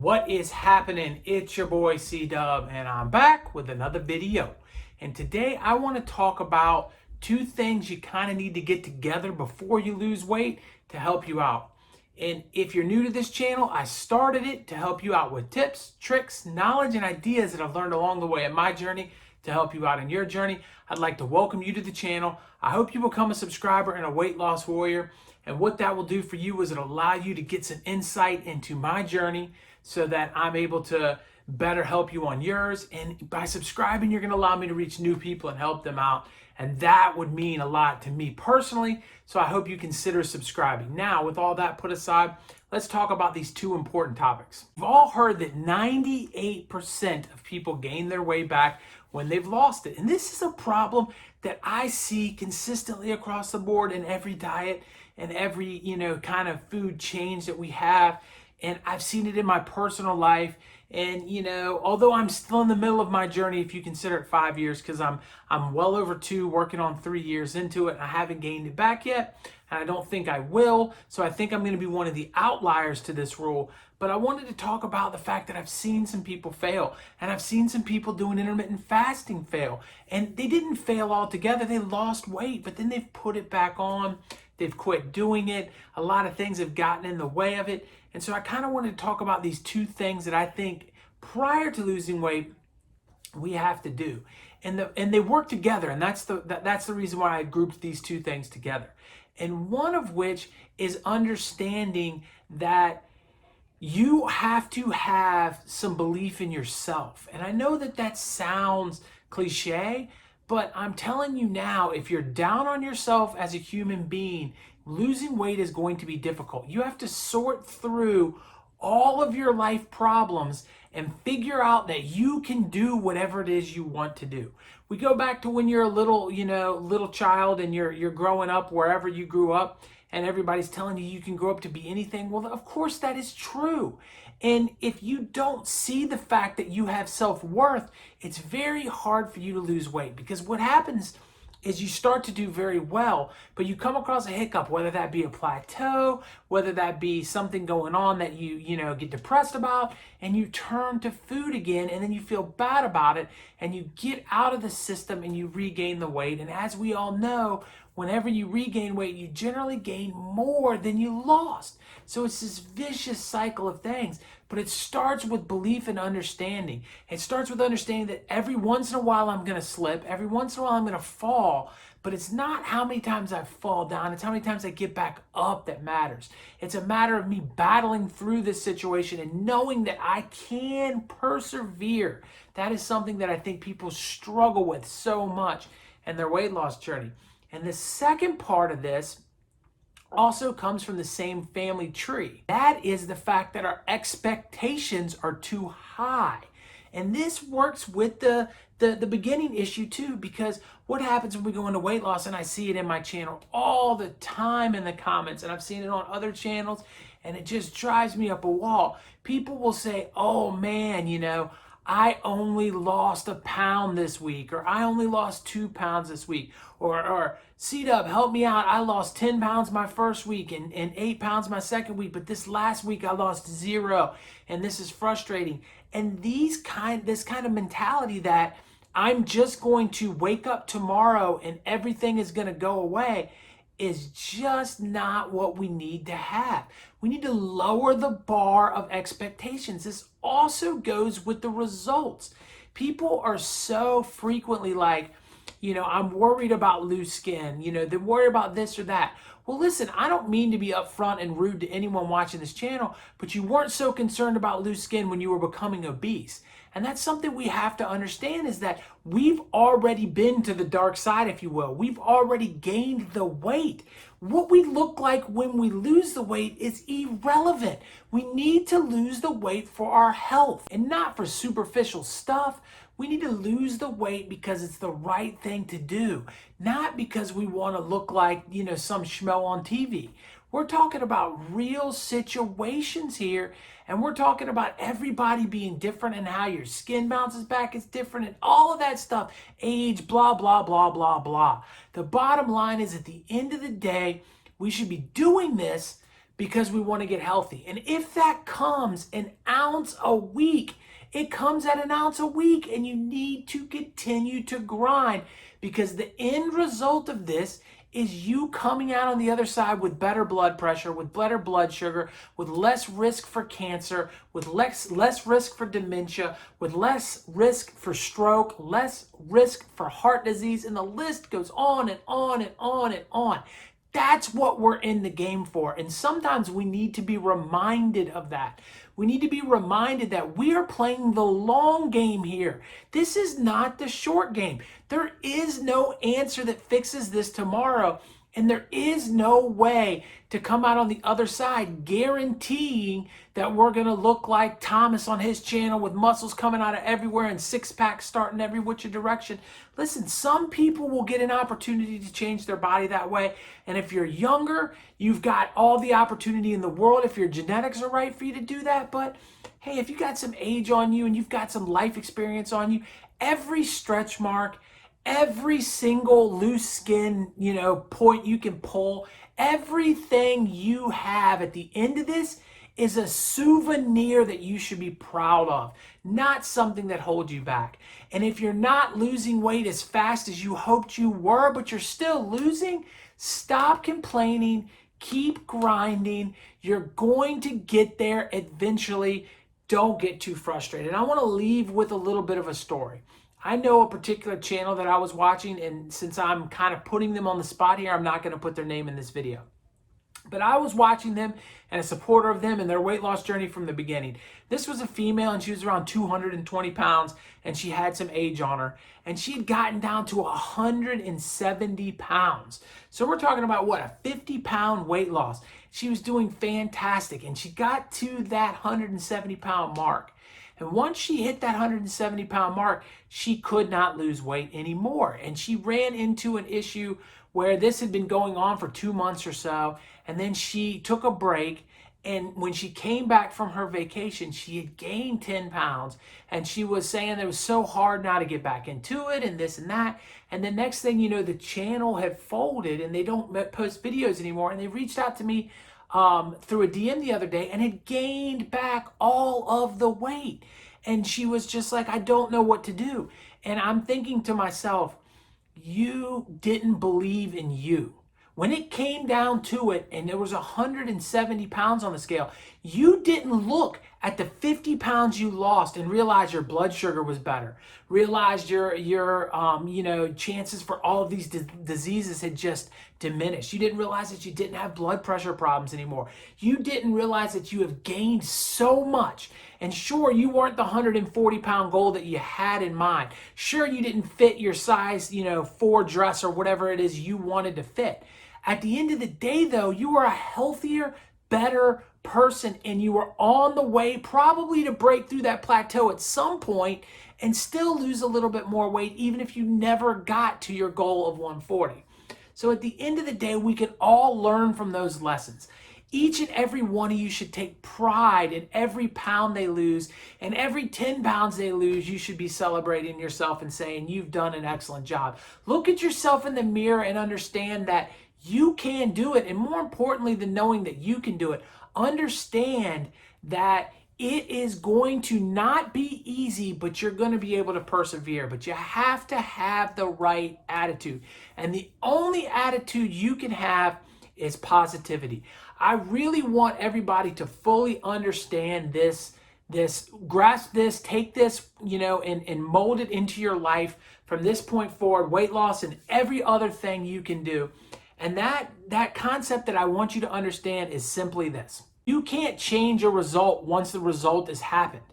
What is happening? It's your boy C-Dub, and I'm back with another video. And today I want to talk about two things you kind of need to get together before you lose weight to help you out. And if you're new to this channel, I started it to help you out with tips, tricks, knowledge, and ideas that I've learned along the way in my journey to help you out in your journey. I'd like to welcome you to the channel. I hope you become a subscriber and a weight loss warrior. And what that will do for you is it'll allow you to get some insight into my journey so that I'm able to better help you on yours. And by subscribing, you're going to allow me to reach new people and help them out. And that would mean a lot to me personally. So I hope you consider subscribing. Now, with all that put aside, let's talk about these two important topics. We've all heard that 98% of people gain their weight back when they've lost it. And this is a problem that I see consistently across the board in every diet and every, kind of food change that we have. And I've seen it in my personal life. And, although I'm still in the middle of my journey, if you consider it 5 years, because I'm well over 2, working on 3 years into it, and I haven't gained it back yet, and I don't think I will. So I think I'm going to be one of the outliers to this rule. But I wanted to talk about the fact that I've seen some people fail, and I've seen some people doing intermittent fasting fail. And they didn't fail altogether. They lost weight, but then they've put it back on. They've quit doing it. A lot of things have gotten in the way of it. And so I kind of wanted to talk about these two things that I think prior to losing weight, we have to do. And they work together. And that's the reason why I grouped these two things together. And one of which is understanding that you have to have some belief in yourself. And I know that sounds cliche, but I'm telling you now, if you're down on yourself as a human being, losing weight is going to be difficult. You have to sort through all of your life problems and figure out that you can do whatever it is you want to do. We go back to when you're a little child and you're growing up wherever you grew up, and everybody's telling you can grow up to be anything. Well, of course that is true. And if you don't see the fact that you have self-worth, it's very hard for you to lose weight, because what happens is you start to do very well, but you come across a hiccup, whether that be a plateau, whether that be something going on that you get depressed about, and you turn to food again, and then you feel bad about it, and you get out of the system and you regain the weight. And as we all know, whenever you regain weight, you generally gain more than you lost. So it's this vicious cycle of things. But it starts with belief and understanding. It starts with understanding that every once in a while I'm going to slip. Every once in a while I'm going to fall. But it's not how many times I fall down. It's how many times I get back up that matters. It's a matter of me battling through this situation and knowing that I can persevere. That is something that I think people struggle with so much in their weight loss journey. And the second part of this also comes from the same family tree. That is the fact that our expectations are too high. And this works with the beginning issue too, because what happens when we go into weight loss, and I see it in my channel all the time in the comments, and I've seen it on other channels, and it just drives me up a wall. People will say, oh man, I only lost a pound this week, or I only lost 2 pounds this week, or C-Dub, help me out. I lost 10 pounds my first week and 8 pounds my second week, but this last week I lost 0, and this is frustrating. And this kind of mentality that I'm just going to wake up tomorrow and everything is going to go away is just not what we need to have. We need to lower the bar of expectations. This also goes with the results. People are so frequently like, I'm worried about loose skin, they worry about this or that. Well, listen, I don't mean to be upfront and rude to anyone watching this channel, but you weren't so concerned about loose skin when you were becoming obese. And that's something we have to understand, is that we've already been to the dark side, if you will. We've already gained the weight. What we look like when we lose the weight is irrelevant. We need to lose the weight for our health and not for superficial stuff. We need to lose the weight because it's the right thing to do, not because we want to look like, some schmo on TV. We're talking about real situations here, and we're talking about everybody being different and how your skin bounces back is different and all of that stuff, age, blah, blah, blah, blah, blah. The bottom line is, at the end of the day, we should be doing this because we want to get healthy. And if that comes an ounce a week, it comes at an ounce a week, and you need to continue to grind, because the end result of this is you coming out on the other side with better blood pressure, with better blood sugar, with less risk for cancer, with less risk for dementia, with less risk for stroke, less risk for heart disease, and the list goes on and on and on and on. That's what we're in the game for. And sometimes we need to be reminded of that. We need to be reminded that we are playing the long game here. This is not the short game. There is no answer that fixes this tomorrow. And there is no way to come out on the other side guaranteeing that we're going to look like Thomas on his channel with muscles coming out of everywhere and six-packs starting every which direction. Listen, some people will get an opportunity to change their body that way. And if you're younger, you've got all the opportunity in the world if your genetics are right for you to do that. But hey, if you got some age on you and you've got some life experience on you, every stretch mark, every single loose skin, point you can pull, everything you have at the end of this is a souvenir that you should be proud of, not something that holds you back. And if you're not losing weight as fast as you hoped you were, but you're still losing, stop complaining, keep grinding. You're going to get there eventually. Don't get too frustrated. I want to leave with a little bit of a story. I know a particular channel that I was watching, and since I'm kind of putting them on the spot here, I'm not going to put their name in this video. But I was watching them and a supporter of them and their weight loss journey from the beginning. This was a female, and she was around 220 pounds, and she had some age on her, and she had gotten down to 170 pounds. So we're talking about, what, a 50-pound weight loss. She was doing fantastic, and she got to that 170-pound mark. And once she hit that 170-pound mark, she could not lose weight anymore. And she ran into an issue where this had been going on for 2 months or so. And then she took a break. And when she came back from her vacation, she had gained 10 pounds. And she was saying it was so hard now to get back into it and this and that. And the next thing you know, the channel had folded and they don't post videos anymore. And they reached out to me through a DM the other day and had gained back all of the weight. And she was just like, I don't know what to do. And I'm thinking to myself, you didn't believe in you. When it came down to it and there was 170 pounds on the scale, you didn't look at the 50 pounds you lost and realize your blood sugar was better. Realized your chances for all of these diseases had just diminished. You didn't realize that you didn't have blood pressure problems anymore. You didn't realize that you have gained so much. And sure, you weren't the 140-pound goal that you had in mind. Sure, you didn't fit your size, 4 dress or whatever it is you wanted to fit. At the end of the day, though, you are a healthier, better person, and you are on the way probably to break through that plateau at some point and still lose a little bit more weight, even if you never got to your goal of 140. So at the end of the day, we can all learn from those lessons. Each and every one of you should take pride in every pound they lose, and every 10 pounds they lose, you should be celebrating yourself and saying, you've done an excellent job. Look at yourself in the mirror and understand that you can do it. And more importantly than knowing that you can do it, understand that it is going to not be easy, but you're going to be able to persevere. But you have to have the right attitude. And the only attitude you can have is positivity. I really want everybody to fully understand this, grasp this, take this, and mold it into your life from this point forward, weight loss and every other thing you can do. And that concept that I want you to understand is simply this. You can't change a result once the result has happened,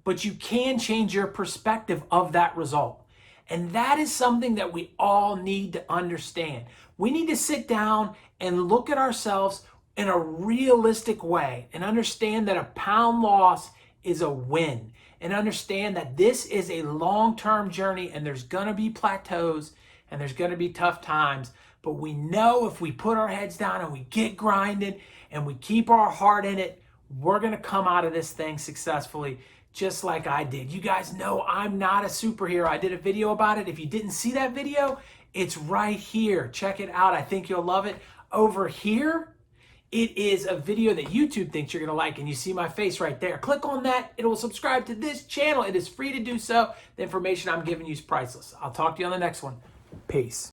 but you can change your perspective of that result. And that is something that we all need to understand. We need to sit down and look at ourselves in a realistic way and understand that a pound loss is a win, and understand that this is a long-term journey and there's going to be plateaus and there's going to be tough times. But we know if we put our heads down and we get grinding and we keep our heart in it, we're going to come out of this thing successfully, just like I did. You guys know I'm not a superhero. I did a video about it. If you didn't see that video, it's right here. Check it out. I think you'll love it. Over here it is a video that YouTube thinks you're gonna like, and you see my face right there. Click on that, it will subscribe to this channel. It is free to do so. The information I'm giving you is priceless. I'll talk to you on the next one. Peace.